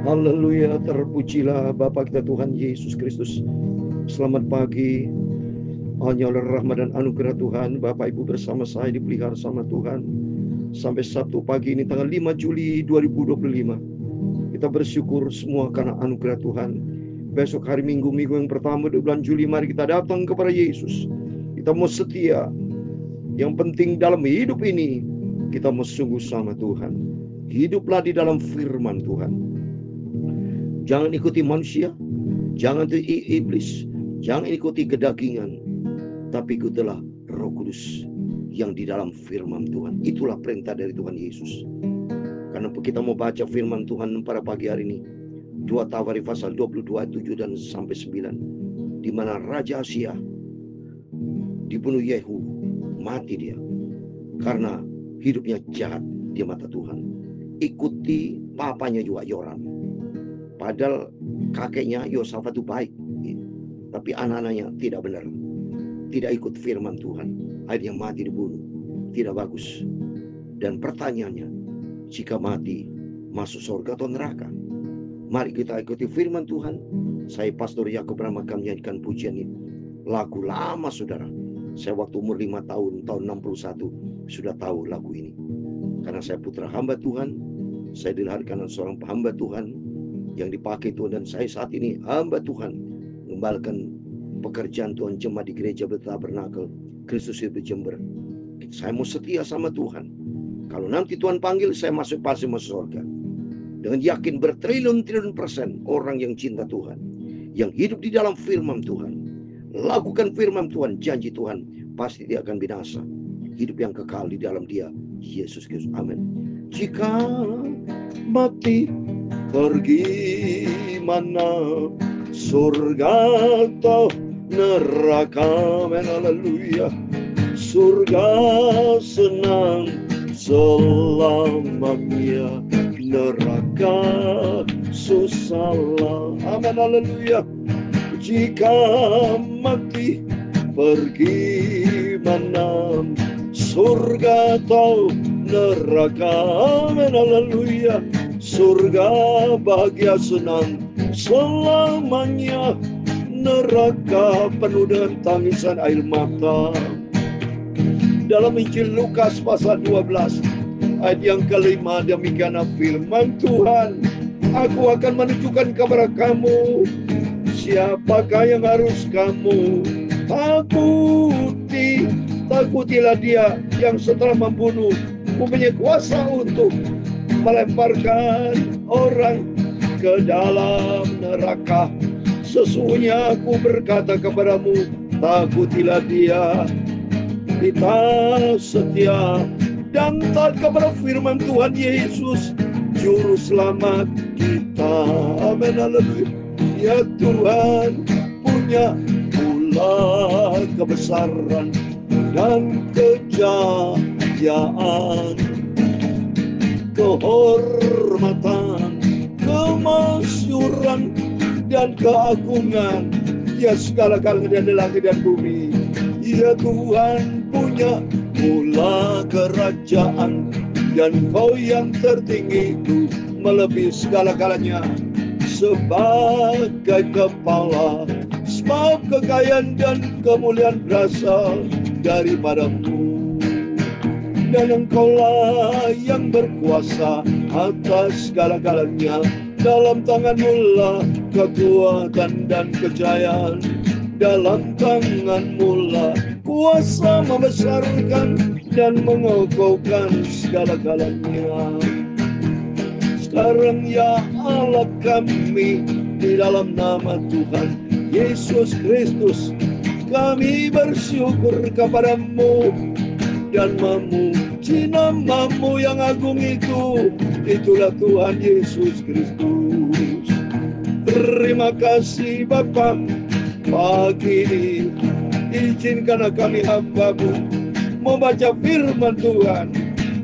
Haleluya, terpujilah Bapa kita Tuhan Yesus Kristus. Selamat pagi. Hanya oleh rahmat dan anugerah Tuhan, Bapak Ibu bersama saya dipelihara sama Tuhan. Sampai Sabtu pagi ini tanggal 5 Juli 2025. Kita bersyukur semua karena anugerah Tuhan. Besok hari Minggu yang pertama di bulan Juli, mari kita datang kepada Yesus. Kita mau setia. Yang penting dalam hidup ini, kita mau sungguh sama Tuhan. Hiduplah di dalam firman Tuhan. Jangan ikuti manusia, jangan ikuti iblis, jangan ikuti kedagingan, tapi ikutilah Roh Kudus yang di dalam firman Tuhan. Itulah perintah dari Tuhan Yesus. Karena kita mau baca firman Tuhan pada pagi hari ini, 2 Tawarikh pasal 22 ayat 7 dan sampai 9, di mana Raja Asia dibunuh Yehu, mati dia karena hidupnya jahat di mata Tuhan. Ikuti papanya juga Yoram. Padahal kakeknya Yosafat itu baik, tapi anak-anaknya tidak benar, tidak ikut firman Tuhan, akhirnya mati dibunuh. Tidak bagus. Dan pertanyaannya, jika mati masuk surga atau neraka? Mari kita ikuti firman Tuhan. Saya Pastor Yakub Rama akan menyanyikan pujian ini. Lagu lama saudara. Saya waktu umur 5 tahun, tahun 61 sudah tahu lagu ini. Karena saya putra hamba Tuhan, saya dilahirkan seorang hamba Tuhan yang dipakai Tuhan, dan saya saat ini hamba Tuhan mengembalikan pekerjaan Tuhan jemaat di gereja Tabernakel Kristus Hidup Jember. Saya mau setia sama Tuhan. Kalau nanti Tuhan panggil, saya pasti masuk surga. Dengan yakin bertriliun-triliun persen orang yang cinta Tuhan, yang hidup di dalam firman Tuhan, lakukan firman Tuhan, janji Tuhan, pasti dia akan binasa. Hidup yang kekal di dalam dia, Yesus Kristus. Amin. Jika mati pergi mana, surga atau neraka? Amin, haleluya. Surga senang selamanya, neraka susahlah. Amin, haleluya. Jika mati pergi mana, surga atau neraka? Amin, haleluya. Surga bahagia senang selamanya, neraka penuh dengan tangisan air mata. Dalam Injil Lukas pasal 12 ayat yang kelima, demikian firman Tuhan, aku akan menunjukkan kepada kamu siapakah yang harus kamu takuti. Takutilah dia yang setelah membunuh mempunyai kuasa untuk melemparkan orang ke dalam neraka. Sesungguhnya aku berkata kepadamu, takutilah dia. Kita setia dan taat kepada firman Tuhan Yesus, Juru Selamat kita. Amin, haleluya. Ya Tuhan punya pula kebesaran dan kejayaan, kehormatan, kemasyuran, dan keagungan. Ya segala-galanya di langit dan bumi. Ya Tuhan punya pula kerajaan, dan Kau yang tertinggi itu melebihi segala-galanya. Sebagai kepala, sebab kekayaan dan kemuliaan berasal daripada-Mu. Dan Engkaulah yang berkuasa atas segala-galanya. Dalam tangan-Mu lah kekuatan dan kejayaan. Dalam tangan-Mu lah kuasa membesarkan dan mengokohkan segala-galanya. Sekarang ya Allah kami, di dalam nama Tuhan Yesus Kristus, kami bersyukur kepada-Mu dan memuji nama-Mu yang agung itu. Itulah Tuhan Yesus Kristus. Terima kasih Bapa. Pagi ini izinkanlah kami hamba-Mu membaca firman Tuhan.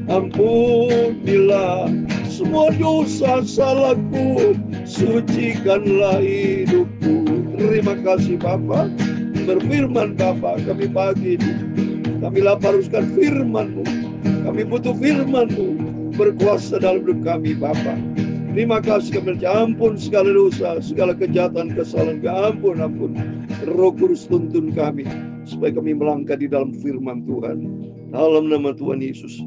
Ampunilah semua dosa salahku, sucikanlah hidupku. Terima kasih Bapa. Berfirman Bapa kami pagi ini, kami lapar-hauskan firman-Mu. Kami butuh firman-Mu berkuasa dalam hidup kami Bapa. Terima kasih kami ampun segala dosa, segala kejahatan, kesalahan, ampun. Roh Kudus tuntun kami supaya kami melangkah di dalam firman Tuhan. Dalam nama Tuhan Yesus,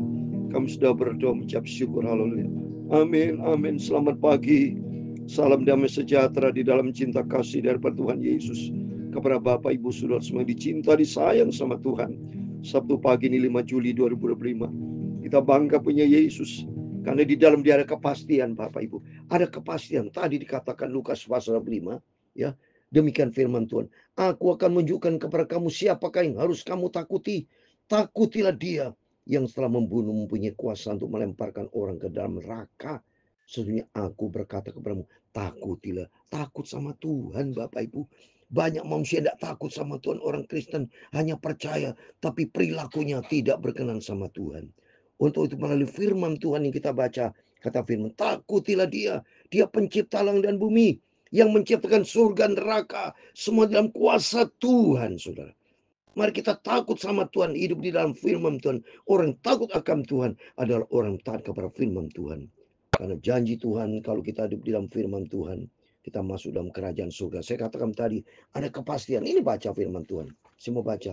kami sudah berdoa mengucap syukur. Haleluya. Amin. Selamat pagi. Salam damai sejahtera di dalam cinta kasih daripada Tuhan Yesus. Kepada Bapak, Ibu, Saudara semua dicinta, disayang sama Tuhan. Sabtu pagi ini 5 Juli 2025. Kita bangga punya Yesus. Karena di dalam dia ada kepastian, Bapak Ibu. Ada kepastian. Tadi dikatakan Lukas pasal 5, ya. Demikian firman Tuhan. Aku akan menunjukkan kepada kamu siapakah yang harus kamu takuti. Takutilah dia yang setelah membunuh mempunyai kuasa untuk melemparkan orang ke dalam neraka. Sesungguhnya aku berkata kepadamu, takutilah. Takut sama Tuhan, Bapak Ibu. Banyak manusia tidak takut sama Tuhan. Orang Kristen hanya percaya, tapi perilakunya tidak berkenan sama Tuhan. Untuk itu melalui firman Tuhan yang kita baca, kata firman, takutilah dia. Dia pencipta langit dan bumi, yang menciptakan surga dan neraka, semua dalam kuasa Tuhan, saudara. Mari kita takut sama Tuhan, hidup di dalam firman Tuhan. Orang takut akan Tuhan adalah orang taat kepada firman Tuhan. Karena janji Tuhan, kalau kita hidup di dalam firman Tuhan, kita masuk dalam kerajaan surga. Saya katakan tadi, ada kepastian. Ini baca firman Tuhan. Saya mau baca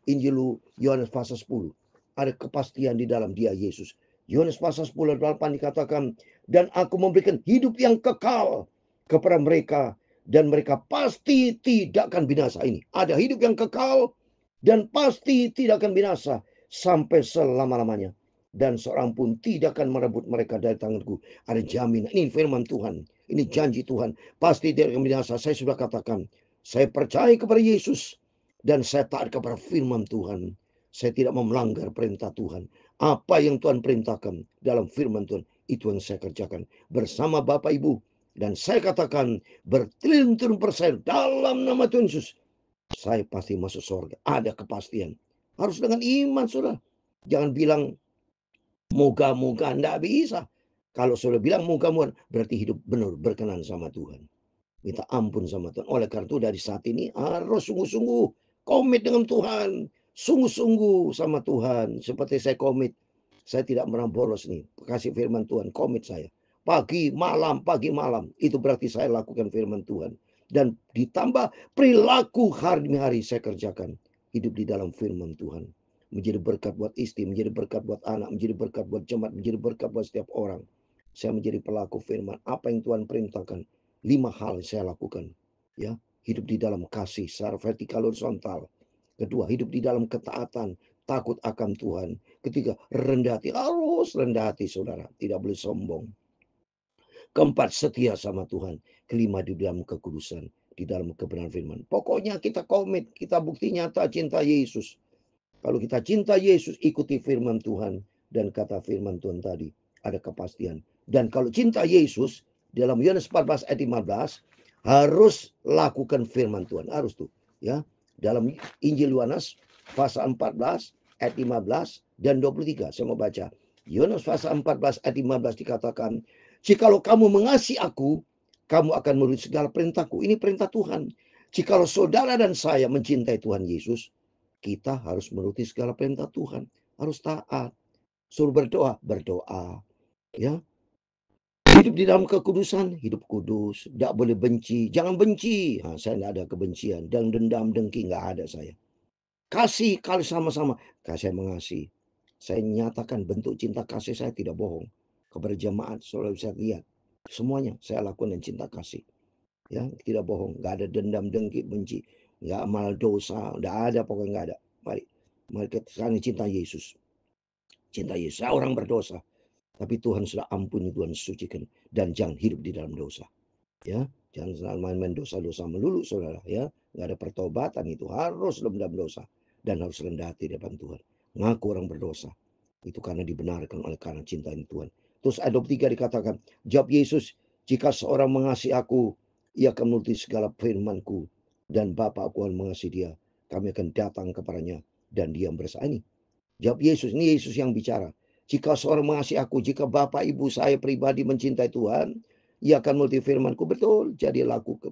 Injil Yohanes pasal 10. Ada kepastian di dalam dia, Yesus. Yohanes pasal 10 ayat 8 dikatakan, dan aku memberikan hidup yang kekal kepada mereka, dan mereka pasti tidak akan binasa. Ini ada hidup yang kekal dan pasti tidak akan binasa sampai selama-lamanya. Dan seorang pun tidak akan merebut mereka dari tanganku. Ada jaminan. Ini firman Tuhan. Ini janji Tuhan. Pasti tidak akan binasa. Saya sudah katakan. Saya percaya kepada Yesus. Dan saya taat kepada firman Tuhan. Saya tidak mau melanggar perintah Tuhan. Apa yang Tuhan perintahkan dalam firman Tuhan, itu yang saya kerjakan bersama Bapak Ibu. Dan saya katakan bertriliun-triliun persen dalam nama Tuhan Yesus, saya pasti masuk surga. Ada kepastian. Harus dengan iman, saudara. Jangan bilang moga-moga, enggak bisa. Kalau sudah bilang moga-moga, berarti hidup benar berkenan sama Tuhan. Minta ampun sama Tuhan. Oleh karena itu dari saat ini harus sungguh-sungguh komit dengan Tuhan. Sungguh-sungguh sama Tuhan. Seperti saya komit. Saya tidak pernah bolos nih. Kasih firman Tuhan. Komit saya. Pagi, malam. Itu berarti saya lakukan firman Tuhan. Dan ditambah perilaku hari demi hari saya kerjakan. Hidup di dalam firman Tuhan. Menjadi berkat buat istri. Menjadi berkat buat anak. Menjadi berkat buat jemaat. Menjadi berkat buat setiap orang. Saya menjadi pelaku firman. Apa yang Tuhan perintahkan. 5 hal saya lakukan, ya. Hidup di dalam kasih secara vertikal horizontal. Kedua, hidup di dalam ketaatan, takut akan Tuhan. Ketiga, rendah hati. Harus rendah hati, saudara, tidak boleh sombong. Keempat, setia sama Tuhan. Kelima, di dalam kekudusan, di dalam kebenaran firman. Pokoknya kita komit, kita bukti nyata cinta Yesus. Kalau kita cinta Yesus, ikuti firman Tuhan. Dan kata firman Tuhan tadi, ada kepastian. Dan kalau cinta Yesus, dalam Yohanes 14 ayat 15, harus lakukan firman Tuhan. Harus tuh, ya. Dalam Injil Yohanes pasal 14 ayat 15 dan 23. Saya mau baca. Yohanes pasal 14 ayat 15 dikatakan, jikalau kamu mengasihi aku, kamu akan menuruti segala perintahku. Ini perintah Tuhan. Jikalau saudara dan saya mencintai Tuhan Yesus, kita harus menuruti segala perintah Tuhan. Harus taat. Suruh berdoa, ya. Hidup di dalam kekudusan, hidup kudus. Tidak boleh benci, jangan benci. Saya tidak ada kebencian. Dan dendam, dengki, nggak ada saya. Kasih kalau sama-sama. Saya mengasihi. Saya nyatakan bentuk cinta kasih saya tidak bohong. Kepada jemaat, selalu saya lihat. Semuanya saya lakukan dan cinta kasih. Ya, tidak bohong. Nggak ada dendam, dengki, benci. Nggak amal dosa. Nggak ada, pokoknya nggak ada. Mari kita saling cinta Yesus. Cinta Yesus. Saya orang berdosa. Tapi Tuhan sudah ampuni, Tuhan sucikan. Dan jangan hidup di dalam dosa. Ya, jangan selalu main-main dosa-dosa melulu, saudara. Ya, nggak ada pertobatan itu. Harus dalam dosa. Dan harus rendah hati di depan Tuhan. Ngaku orang berdosa. Itu karena dibenarkan oleh karena cinta Tuhan. Terus ayat 23 dikatakan, jawab Yesus, jika seorang mengasihi aku, ia akan menuruti segala firmanku. Dan Bapa aku akan mengasihi dia. Kami akan datang kepadanya. Dan dia bersama ini. Jawab Yesus, ini Yesus yang bicara. Jika seorang mengasihi aku, jika Bapak Ibu saya pribadi mencintai Tuhan, ia akan menuruti firman-Ku. Betul, jadi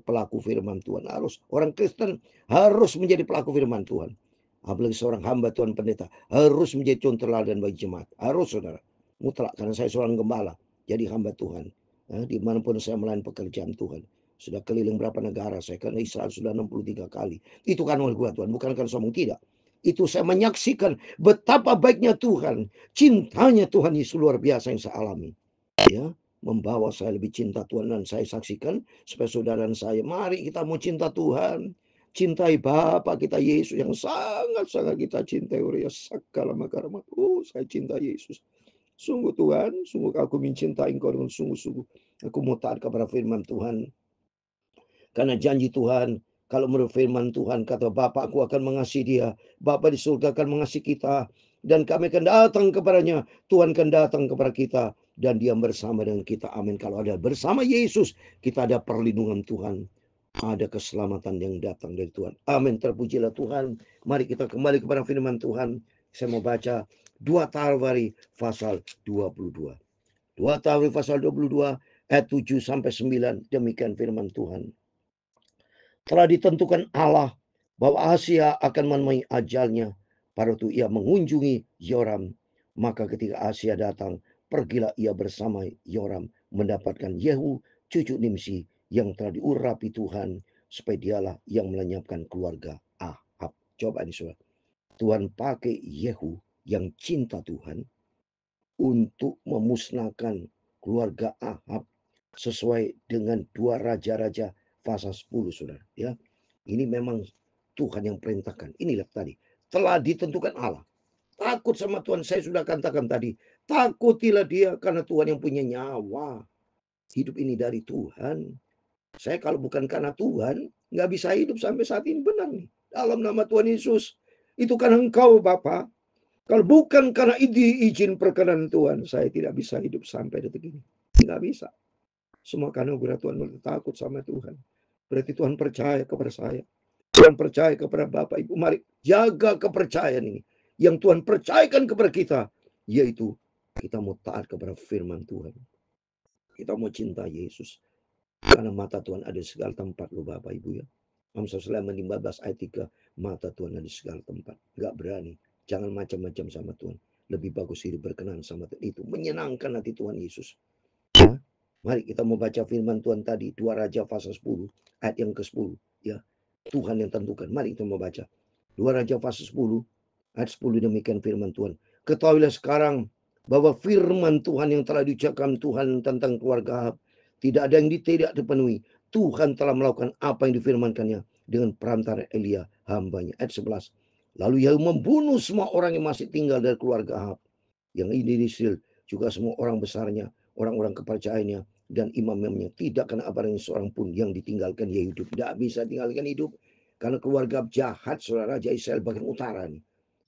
pelaku firman Tuhan. Harus orang Kristen harus menjadi pelaku firman Tuhan. Apalagi seorang hamba Tuhan pendeta harus menjadi contoh teladan bagi jemaat. Harus, saudara. Mutlak, karena saya seorang gembala, jadi hamba Tuhan. Dimanapun saya melayani pekerjaan Tuhan. Sudah keliling berapa negara saya, karena Israel sudah 63 kali. Itu kan oleh gua Tuhan, bukan karena sombong, tidak. Itu saya menyaksikan betapa baiknya Tuhan. Cintanya Tuhan Yesus luar biasa yang saya alami. Ya, membawa saya lebih cinta Tuhan, dan saya saksikan supaya saudara dan saya, mari kita mau cinta Tuhan. Cintai Bapa kita Yesus yang sangat-sangat kita cintai. Saya cinta Yesus. Sungguh Tuhan, sungguh aku mencintai Engkau dengan sungguh-sungguh. Aku mau taat kepada firman Tuhan. Karena janji Tuhan, kalau menurut firman Tuhan, kata Bapa, aku akan mengasihi dia. Bapa di surga akan mengasihi kita. Dan kami akan datang kepadanya. Tuhan akan datang kepada kita. Dan dia bersama dengan kita. Amin. Kalau ada bersama Yesus, kita ada perlindungan Tuhan. Ada keselamatan yang datang dari Tuhan. Amin. Terpujilah Tuhan. Mari kita kembali kepada firman Tuhan. Saya mau baca 2 Tawari pasal 22. 2 Tawari pasal 22 ayat 7 sampai 9. Demikian firman Tuhan. Telah ditentukan Allah bahwa Ahasia akan menemui ajalnya. Pada waktu ia mengunjungi Yoram, maka ketika Ahasia datang, pergilah ia bersama Yoram mendapatkan Yehu cucu Nimsi yang telah diurapi Tuhan, supaya dialah yang melenyapkan keluarga Ahab. Coba ini saudara, Tuhan pakai Yehu yang cinta Tuhan untuk memusnahkan keluarga Ahab sesuai dengan 2 raja-raja pasal 10, saudara. Ya, ini memang Tuhan yang perintahkan. Inilah tadi, telah ditentukan Allah. Takut sama Tuhan, saya sudah katakan tadi. Takutilah dia, karena Tuhan yang punya nyawa. Hidup ini dari Tuhan. Saya kalau bukan karena Tuhan, nggak bisa hidup sampai saat ini, benar nih. Dalam nama Tuhan Yesus. Itu kan Engkau Bapa. Kalau bukan karena izin perkenan Tuhan, saya tidak bisa hidup sampai detik ini. Tidak bisa. Semua karena anugerah Tuhan, takut sama Tuhan. Berarti Tuhan percaya kepada saya. Tuhan percaya kepada Bapak Ibu. Mari jaga kepercayaan ini. Yang Tuhan percayakan kepada kita. Yaitu kita mau taat kepada firman Tuhan. Kita mau cinta Yesus. Karena mata Tuhan ada di segala tempat loh Bapak Ibu ya. Amsal 15 ayat 3. Mata Tuhan ada di segala tempat. Gak berani. Jangan macam-macam sama Tuhan. Lebih bagus hidup berkenan sama Tuhan. Itu menyenangkan hati Tuhan Yesus. Ya. Mari kita mau baca firman Tuhan tadi. 2 Raja pasal 10. Ayat yang ke-10. Ya. Tuhan yang tentukan. Mari kita mau baca. 2 Raja pasal 10. Ayat 10 demikian firman Tuhan. Ketahuilah sekarang bahwa firman Tuhan yang telah diucapkan Tuhan tentang keluarga Ahab tidak ada yang tidak dipenuhi. Tuhan telah melakukan apa yang difirmankannya dengan perantara Elia hambanya. Ayat 11. Lalu Yehu membunuh semua orang yang masih tinggal dari keluarga Ahab. Yang ini disil juga semua orang besarnya, orang-orang kepercayaannya, dan imam-imamnya. Tidak kena abaran seorang pun yang ditinggalkan Yehu hidup. Tidak bisa tinggalkan hidup. Karena keluarga jahat, saudara Raja Israel bagian utara nih.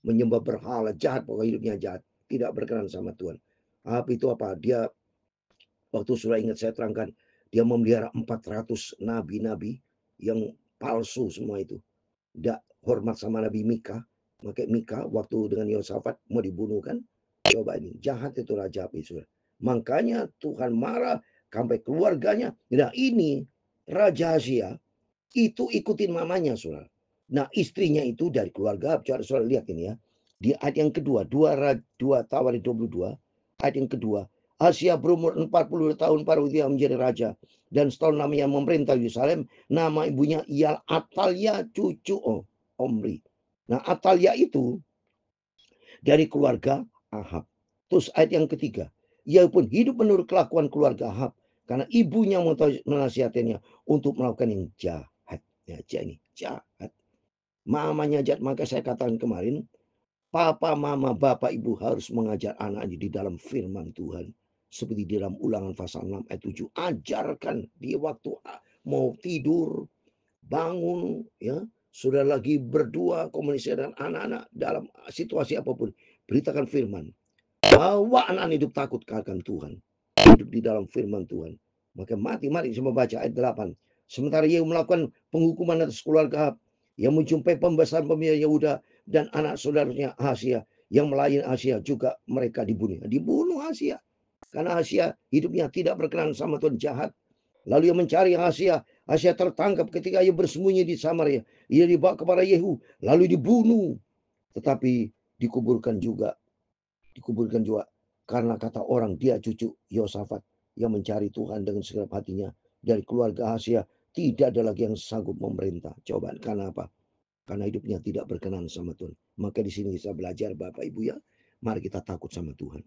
Menyembah berhala, jahat, pokoknya hidupnya jahat. Tidak berkenan sama Tuhan. Ahab itu apa? Dia, waktu sudah ingat saya terangkan, dia memelihara 400 nabi-nabi yang palsu semua itu. Tidak hormat sama Nabi Mika. Maka Mika waktu dengan Yosafat mau dibunuh kan. Coba ini, jahat itu Raja Ahab. Makanya Tuhan marah sampai keluarganya. Nah ini Raja Asia itu ikutin mamanya saudara. Nah istrinya itu dari keluarga Ahab. Saudara lihat ini ya. Di ayat yang kedua, 2 Tawari 22, ayat yang kedua. Asia berumur 40 tahun baru dia menjadi raja. Dan setahun namanya memerintah Yerusalem. Nama ibunya ialah Atalia cucu Omri. Nah Atalia itu dari keluarga Ahab. Terus ayat yang ketiga. Ia pun hidup menurut kelakuan keluarga Ahab. Karena ibunya menasihatinya untuk melakukan yang jahat. Ya, ini jahat. Mamanya jahat. Maka saya katakan kemarin. Papa, mama, bapak, ibu harus mengajar anaknya di dalam firman Tuhan. Seperti di dalam Ulangan pasal 6 ayat 7. Ajarkan dia waktu mau tidur, bangun, ya, sudah lagi berdua komunikasi dengan anak-anak dalam situasi apapun. Beritakan firman. Bawa anak hidup takut akan Tuhan. Hidup di dalam firman Tuhan. Maka mari saya membaca ayat 8. Sementara Yehu melakukan penghukuman atas keluarga Ahab, yang menjumpai pembebasan pemilih Yehuda dan anak saudaranya Ahasia yang melayani Ahasia juga mereka dibunuh. Dibunuh Ahasia. Karena Ahasia hidupnya tidak berkenan sama Tuhan, jahat. Lalu ia mencari Ahasia. Ahasia tertangkap ketika ia bersembunyi di Samaria. Ia dibawa kepada Yehu lalu dibunuh. Tetapi dikuburkan juga karena kata orang dia cucu Yosafat. yang mencari Tuhan dengan segenap hatinya. Dari keluarga Ahasia tidak ada lagi yang sanggup memerintah. Coba karena apa? Karena hidupnya tidak berkenan sama Tuhan. Maka di sini saya belajar Bapak Ibu ya, mari kita takut sama Tuhan.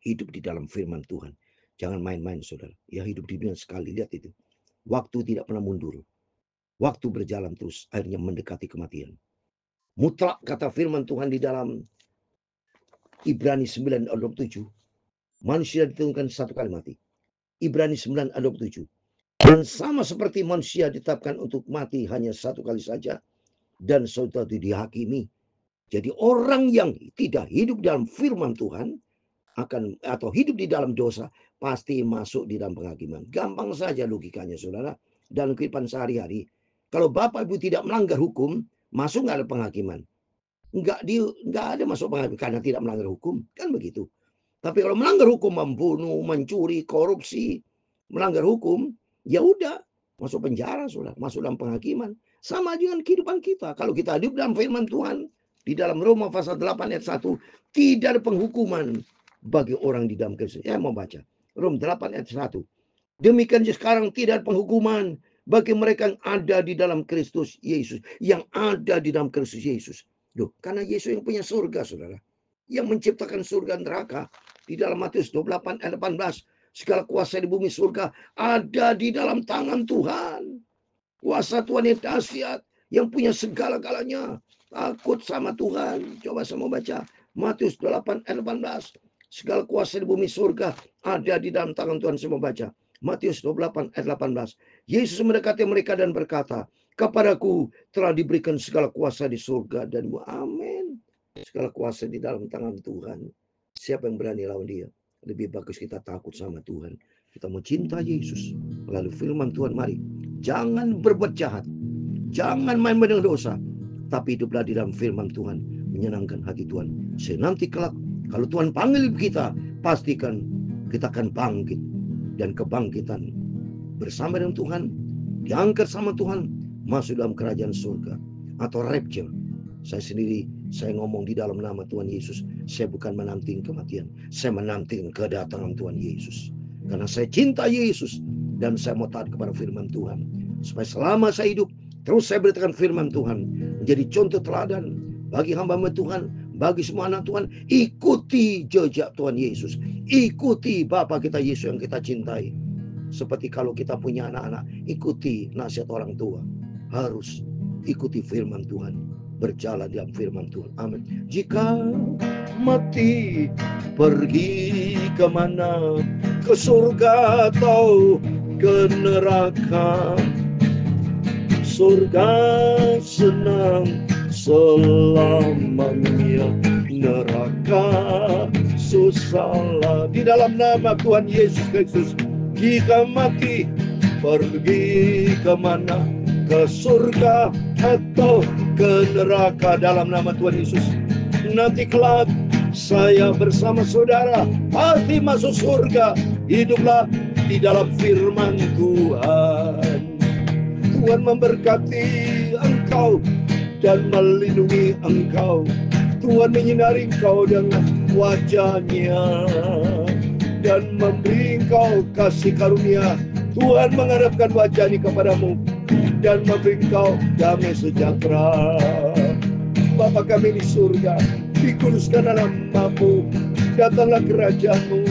Hidup di dalam firman Tuhan. Jangan main-main saudara. Ya hidup di dunia sekali, lihat itu. Waktu tidak pernah mundur. Waktu berjalan terus, akhirnya mendekati kematian. Mutlak kata firman Tuhan di dalam Ibrani 9 ayat 27. Manusia ditentukan satu kali mati. Ibrani 9 ayat 27. Dan sama seperti manusia ditetapkan untuk mati hanya satu kali saja. Dan suatu dihakimi. Jadi orang yang tidak hidup dalam firman Tuhan akan atau hidup di dalam dosa pasti masuk di dalam penghakiman. Gampang saja logikanya saudara. Dalam kehidupan sehari-hari. Kalau Bapak Ibu tidak melanggar hukum, masuk nggak ada penghakiman. Nggak ada masuk penghakiman karena tidak melanggar hukum. Kan begitu. Tapi kalau melanggar hukum, membunuh, mencuri, korupsi, melanggar hukum, ya udah masuk penjara saudara, masuk dalam penghakiman. Sama dengan kehidupan kita. Kalau kita hidup dalam firman Tuhan, di dalam Roma pasal 8 ayat 1, tidak ada penghukuman bagi orang di dalam Kristus. Ya mau baca. Roma 8 ayat 1. Demikian sekarang tidak ada penghukuman bagi mereka yang ada di dalam Kristus Yesus. Yang ada di dalam Kristus Yesus. Loh, karena Yesus yang punya surga saudara. Yang menciptakan surga neraka. Di dalam Matius 28 ayat 18. Segala kuasa di bumi surga ada di dalam tangan Tuhan. Kuasa Tuhan yang dahsyat. Yang punya segala-galanya. Takut sama Tuhan. Coba saya mau baca. Matius 28 ayat 18. Segala kuasa di bumi surga ada di dalam tangan Tuhan. Saya mau baca. Matius 28 ayat 18. Yesus mendekati mereka dan berkata, kepadaku telah diberikan segala kuasa di surga dan bumi. Amin. Segala kuasa di dalam tangan Tuhan. Siapa yang berani lawan dia? Lebih bagus kita takut sama Tuhan. Kita mau cinta Yesus. Lalu firman Tuhan, mari. Jangan berbuat jahat. Jangan main-main dengan dosa. Tapi hiduplah di dalam firman Tuhan. Menyenangkan hati Tuhan. Nanti kelak, kalau Tuhan panggil kita, pastikan kita akan bangkit. Dan kebangkitan bersama dengan Tuhan, diangkat sama Tuhan, masuk dalam kerajaan surga atau rapture. Saya sendiri, saya ngomong di dalam nama Tuhan Yesus, saya bukan menanti kematian, saya menanti kedatangan Tuhan Yesus. Karena saya cinta Yesus dan saya mau taat kepada firman Tuhan. Supaya selama saya hidup, terus saya beritakan firman Tuhan, menjadi contoh teladan bagi hamba-hamba Tuhan, bagi semua anak Tuhan. Ikuti jejak Tuhan Yesus. Ikuti Bapa kita Yesus yang kita cintai. Seperti kalau kita punya anak-anak, ikuti nasihat orang tua. Harus ikuti firman Tuhan. Berjalan dalam firman Tuhan. Amin. Jika mati pergi kemana? Ke surga atau ke neraka? Surga senang selamanya, neraka susahlah. Di dalam nama Tuhan Yesus Kristus, jika mati pergi kemana? Ke surga atau ke neraka? Dalam nama Tuhan Yesus, nanti kelak saya bersama saudara pasti masuk surga. Hiduplah di dalam firman Tuhan. Tuhan memberkati engkau dan melindungi engkau. Tuhan menyinari engkau dengan wajahnya dan memberi engkau kasih karunia. Tuhan menghadapkan wajahnya kepadamu dan memberi engkau damai sejahtera. Bapa kami di surga, dikuduskan namamu, datanglah kerajaanmu,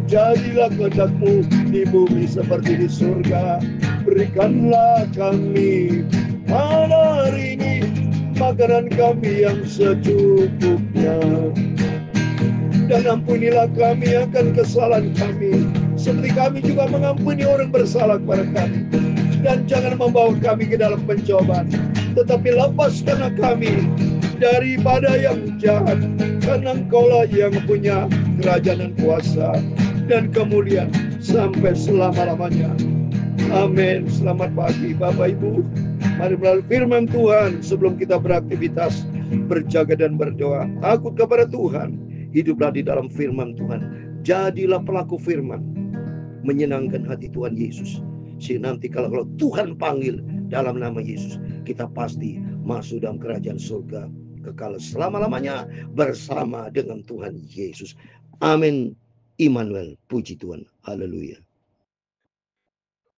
jadilah kehendak-Mu di bumi seperti di surga. Berikanlah kami pada hari ini makanan kami yang secukupnya, dan ampunilah kami akan kesalahan kami, seperti kami juga mengampuni orang bersalah kepada kami. Dan jangan membawa kami ke dalam pencobaan, tetapi lepaskanlah kami daripada yang jahat, karena Engkaulah yang punya kerajaan dan kuasa dan kemuliaan sampai selama-lamanya. Amin. Selamat pagi Bapak Ibu. Mari melalui firman Tuhan sebelum kita beraktivitas, berjaga dan berdoa. Takut kepada Tuhan. Hiduplah di dalam firman Tuhan. Jadilah pelaku firman. Menyenangkan hati Tuhan Yesus. Sehingga nanti kalau Tuhan panggil dalam nama Yesus, kita pasti masuk dalam kerajaan surga kekal selama-lamanya bersama dengan Tuhan Yesus. Amin. Immanuel. Puji Tuhan. Haleluya.